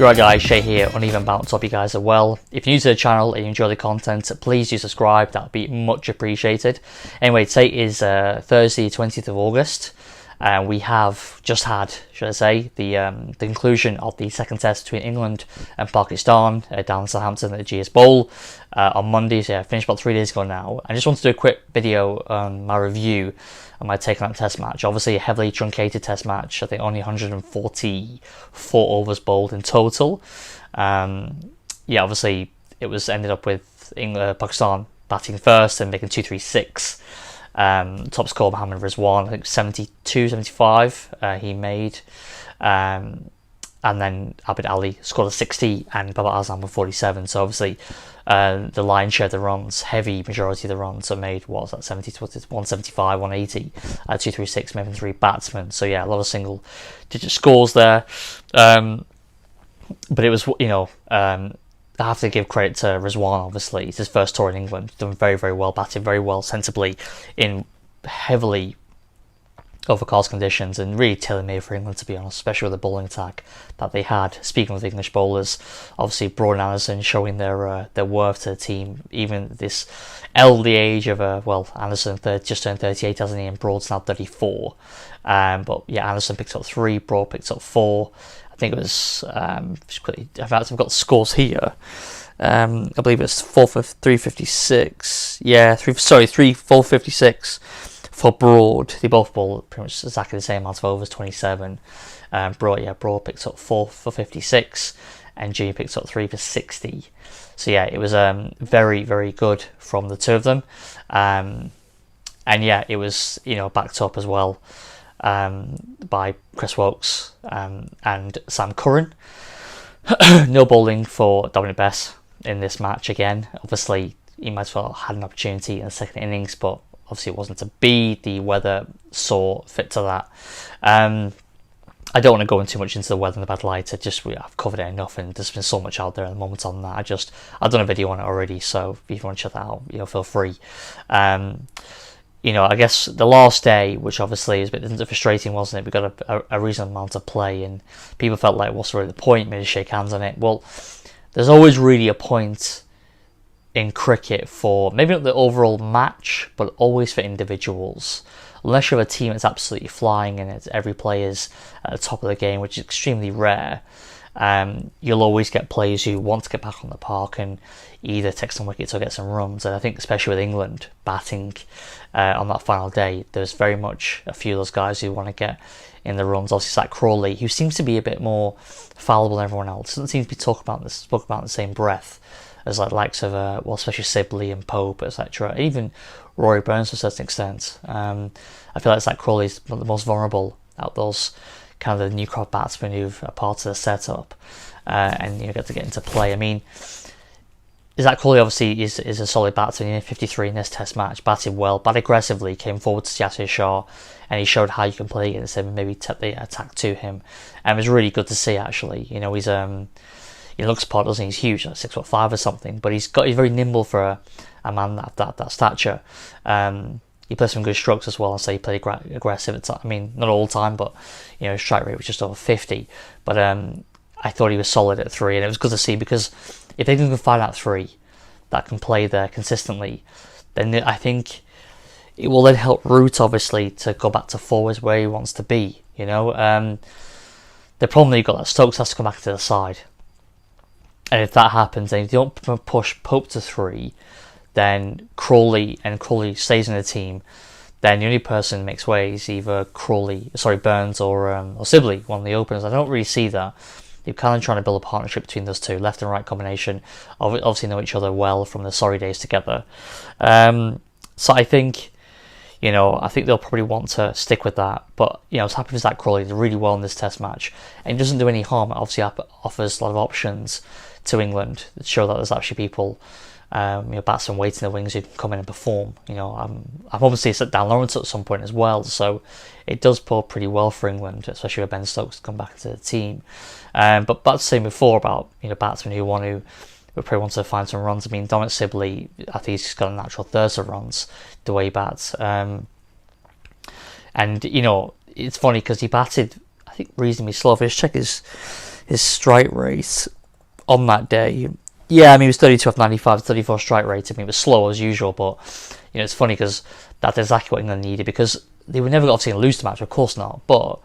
You're right guys, Shay here, Uneven Bounce. Hope you guys are well. If you're new to the channel and you enjoy the content, please do subscribe, that would be much appreciated. Anyway, today is Thursday 20th of August. We have just had, should I say, the conclusion of the second test between England and Pakistan down in Southampton at the GS Bowl on Monday. So yeah, finished about 3 days ago now. I just wanted to do a quick video on my review and my take on that test match. Obviously a heavily truncated test match. I think only 144 overs bowled in total. Yeah, obviously it was ended up with Pakistan batting first and making 236. Top score Mohammad Rizwan, I think 72, 75 he made, and then Abid Ali scored a 60 and Babar Azam with 47. So obviously the lion's share of the runs, heavy majority of the runs are made, what was that, 70 to 175, 180, 236 made from 3 batsmen. So yeah, a lot of single digit scores there, but it was, you know, I have to give credit to Rizwan. Obviously it's his first tour in England, he's done very, very well, batted very well, sensibly in heavily overcast conditions, and really tailor-made for England, to be honest, especially with the bowling attack that they had. Speaking of English bowlers, obviously Broad and Anderson showing their worth to the team, even at this elderly age of well, Anderson just turned 38, hasn't he, and Broad's now 34. But yeah, Anderson picked up 3, Broad picked up 4. I think it was just quickly, in fact I've got the scores here. I believe it's 356. Yeah, 456 for Broad. They both bowled pretty much exactly the same amount of overs, 27. Broad picked up 4 for 56, and Jimmy picked up 3 for 60. So yeah, it was very, very good from the two of them. And yeah, it was, you know, backed up as well by Chris Wokes and Sam Curran. No bowling for Dominic Bess in this match again. Obviously he might as well had an opportunity in the second innings, but obviously it wasn't to be. The weather saw fit to that. I don't want to go into too much into the weather and the bad light. I've covered it enough, and there's been so much out there at the moment on that. I've done a video on it already, so if you want to check that out, you know, feel free. You know, I guess the last day, which obviously is a bit frustrating, wasn't it? We got a reasonable amount of play, and people felt like, what's really the point? Maybe shake hands on it. Well, there's always really a point in cricket for maybe not the overall match, but always for individuals. Unless you have a team that's absolutely flying and it's every player's at the top of the game, which is extremely rare, you'll always get players who want to get back on the park and either take some wickets or get some runs. And I think especially with England batting on that final day, there's very much a few of those guys who want to get in the runs. Obviously, like Crawley, who seems to be a bit more fallible than everyone else, doesn't seem to be spoken about in the same breath as like likes of well, especially Sibley and Pope, etc. Even Rory Burns to a certain extent. I feel like it's like Crawley's the most vulnerable out those kind of the new crop batsmen who are part of the setup, and you get to get into play. I mean, Zach Crawley obviously is a solid batsman. 53 in this test match, batted well, batted aggressively, came forward to Yasir Shah, and he showed how you can play against him and maybe take the attack to him. And it was really good to see, actually. You know, he looks part, doesn't he? He's huge, like 6'5" or something, but he's very nimble for a man that stature. He plays some good strokes as well, and so he played aggressive at I mean, not all the time, but you know, his strike rate was just over 50. But I thought he was solid at 3, and it was good to see, because if they can find out 3 that can play there consistently, then I think it will then help Root, obviously, to go back to 4 is where he wants to be. You know, the problem that you've got, that Stokes has to come back to the side. And if that happens, then if you don't push Pope to 3, then Crawley stays in the team, then the only person that makes way is either Burns or Sibley, one of the openers. I don't really see that. You're kind of trying to build a partnership between those two, left and right combination. Obviously know each other well from the sorry days together. So I think, you know, I think they'll probably want to stick with that. But, you know, I was happy with Zach Crawley. He did really well in this test match. And it doesn't do any harm. It obviously offers a lot of options to England to show that there's actually people, you know, batsmen waiting in the wings who can come in and perform. You know, I'm obviously set down Lawrence at some point as well, so it does pull pretty well for England, especially with Ben Stokes to come back into the team. But that's the same before about, you know, batsmen who probably want to find some runs. I mean, Dominic Sibley, I think he's got a natural thirst of runs the way he bats. And you know, it's funny because he batted, I think, reasonably slow. If I just check his his strike rate on that day. Yeah, I mean, it was 32 off 95, 34 strike rate. I mean, it was slow as usual, but, you know, it's funny because that's exactly what England needed, because they were never obviously going to lose the match, of course not, but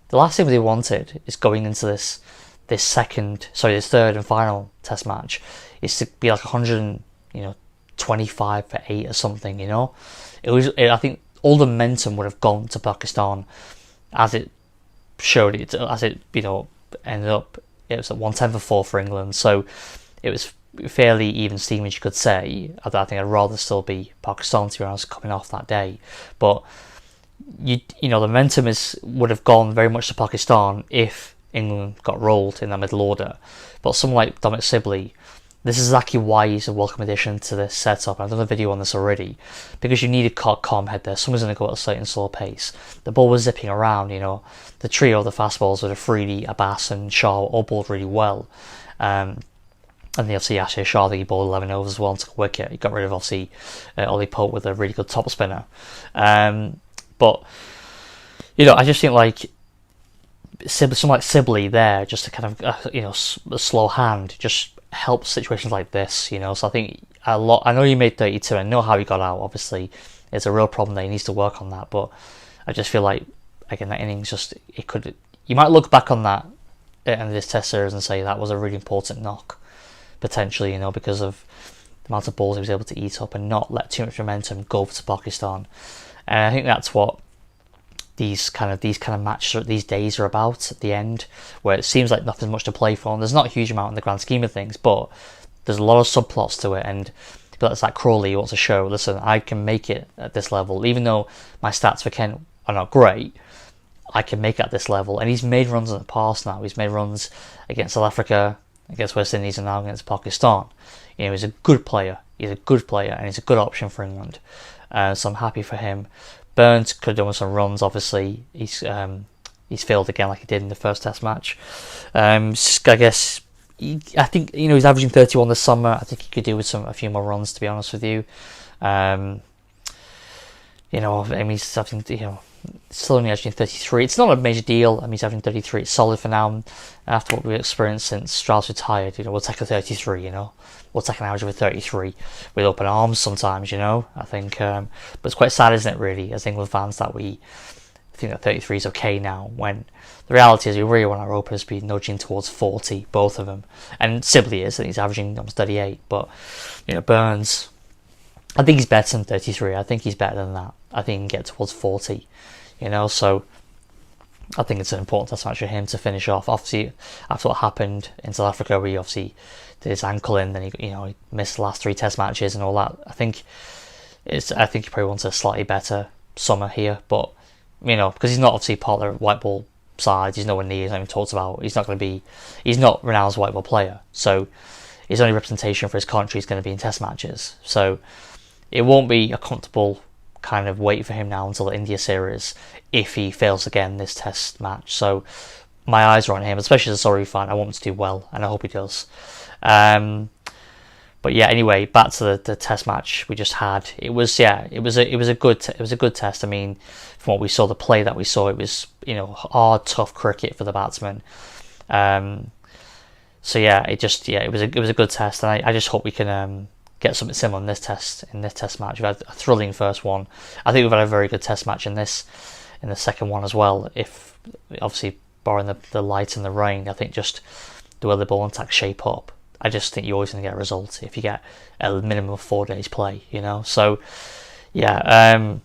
the last thing they wanted is going into this third and final test match is to be like 125 for 8 or something, you know. I think all the momentum would have gone to Pakistan, as it showed it, as it, you know, ended up. It was at 110 for 4 for England, so it was fairly even steam, as you could say. I think I'd rather still be Pakistan, to be honest, coming off that day. But you know, the momentum would have gone very much to Pakistan if England got rolled in their middle order. But someone like Dominic Sibley, this is exactly why he's a welcome addition to this setup. I've done a video on this already, because you need a calm head there. Someone's going to go at a slightly slower pace. The ball was zipping around, you know. The trio of the fast balls with Afridi, Abbas and Shah all bowled really well. And obviously Asher Shah, he bowled 11 overs as well and took a wicket. He got rid of obviously Ollie Pope with a really good top spinner. But, you know, I just think like someone like Sibley there, just to kind of, you know, a slow hand, just helps situations like this, you know. So I think I know he made 32, I know how he got out, obviously. It's a real problem that he needs to work on that, but I just feel like, again, that innings you might look back on that at the end of this test series and say that was a really important knock, potentially, you know, because of the amount of balls he was able to eat up and not let too much momentum go over to Pakistan. And I think that's what these kind of matches, these days are about at the end, where it seems like nothing much to play for, and there's not a huge amount in the grand scheme of things, but there's a lot of subplots to it. And people like Crawley wants to show, listen, I can make it at this level, even though my stats for Kent are not great, I can make it at this level. And he's made runs in the past now. He's made runs against South Africa, against West Indies, and now against Pakistan. You know, he's a good player. He's a good player, and he's a good option for England. So I'm happy for him. Burns could have done with some runs. Obviously, he's failed again, like he did in the first Test match. I guess I think, you know, he's averaging 31 this summer. I think he could do with a few more runs, to be honest with you. You know, I mean, he's having, you know, still only averaging 33. It's not a major deal. I mean, he's averaging 33. It's solid for now. After what we've experienced since Strauss retired, you know, we'll take a 33, you know. We'll take an average of a 33 with open arms sometimes, you know. I think, but it's quite sad, isn't it, really, as England fans, that we think that 33 is okay now, when the reality is we really want our openers to be nudging towards 40, both of them. And Sibley is, I think he's averaging almost 38. But, you know, Burns, I think he's better than 33. I think he's better than that. I think he can get towards 40, you know. So I think it's an important test match for him to finish off. Obviously, after what happened in South Africa, where he obviously did his ankle in, then he missed the last 3 test matches and all that. I think he probably wants a slightly better summer here, but, you know, because he's not obviously part of the white ball side, he's nowhere near, he's not even talked about, he's not renowned as a white ball player, so his only representation for his country is going to be in test matches. So it won't be a comfortable kind of wait for him now until the India series if he fails again this test match. So my eyes are on him, especially as a Surrey fan. I want him to do well, and I hope he does. But yeah, anyway, back to the test match we just had. It was a good test. I mean, from what we saw, the play that we saw, it was, you know, hard, tough cricket for the batsmen. So yeah, it was a good test, and I just hope we can get something similar in this test match. We've had a thrilling first one. I think we've had a very good test match in the second one as well. If obviously barring the light and the rain, I think just the way the ball and attack shape up, I just think you're always going to get a result if you get a minimum of 4 days play, you know. So yeah,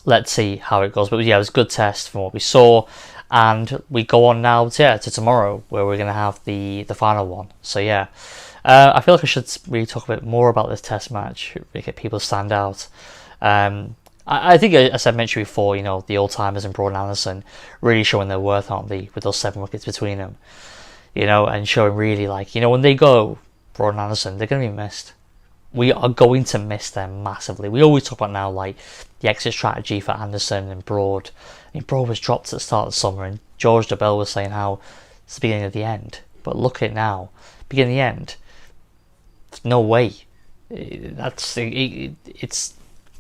let's see how it goes. But yeah, it was a good test from what we saw, and we go on now to tomorrow, where we're going to have the final one. So yeah, I feel like I should really talk a bit more about this test match, make people stand out. I think, as I mentioned before, you know, the old-timers and Broad and Anderson really showing their worth, aren't they, with those 7 wickets between them, you know, and showing really, like, you know, when they go, Broad and Anderson, they're going to be missed. We are going to miss them massively. We always talk about now, like, the exit strategy for Anderson and Broad. I mean, Broad was dropped at the start of the summer, and George Dobell was saying how it's the beginning of the end. But look at it now, beginning of the end. No way. It's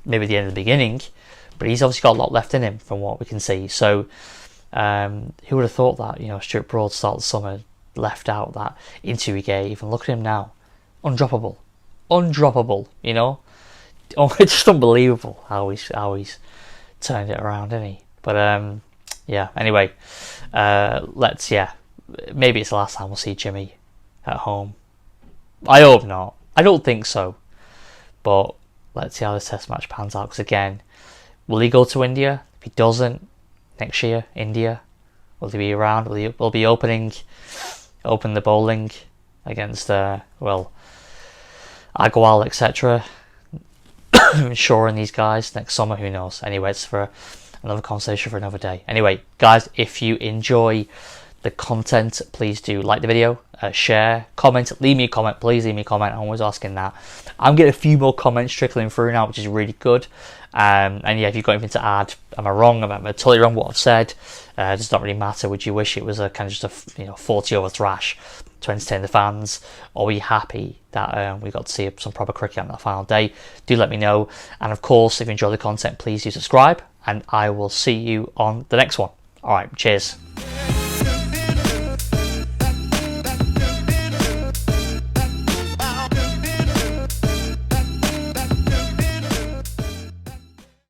maybe the end of the beginning, but he's obviously got a lot left in him from what we can see. So who would have thought that, you know, Stuart Broad start the summer left out that interview he gave, and look at him now, undroppable, you know. Oh, it's just unbelievable how he's turned it around, isn't he? But yeah. Anyway, maybe it's the last time we'll see Jimmy at home. I hope not. I don't think so. But let's see how this test match pans out. Because again, will he go to India? If he doesn't, next year, India, will he be around? Will be open the bowling against Agarwal, etc. Ensuring these guys next summer, who knows? Anyway, it's for another conversation for another day. Anyway, guys, if you enjoy the content, please do like the video, share, comment, leave me a comment. Please leave me a comment. I'm always asking that. I'm getting a few more comments trickling through now, which is really good. And yeah, if you've got anything to add, am I wrong? Am I totally wrong what I've said? Does not really matter. Would you wish it was a kind of just a 40 over thrash to entertain the fans? Or are you happy that we got to see some proper cricket on that final day? Do let me know. And of course, if you enjoy the content, please do subscribe, and I will see you on the next one. All right, cheers.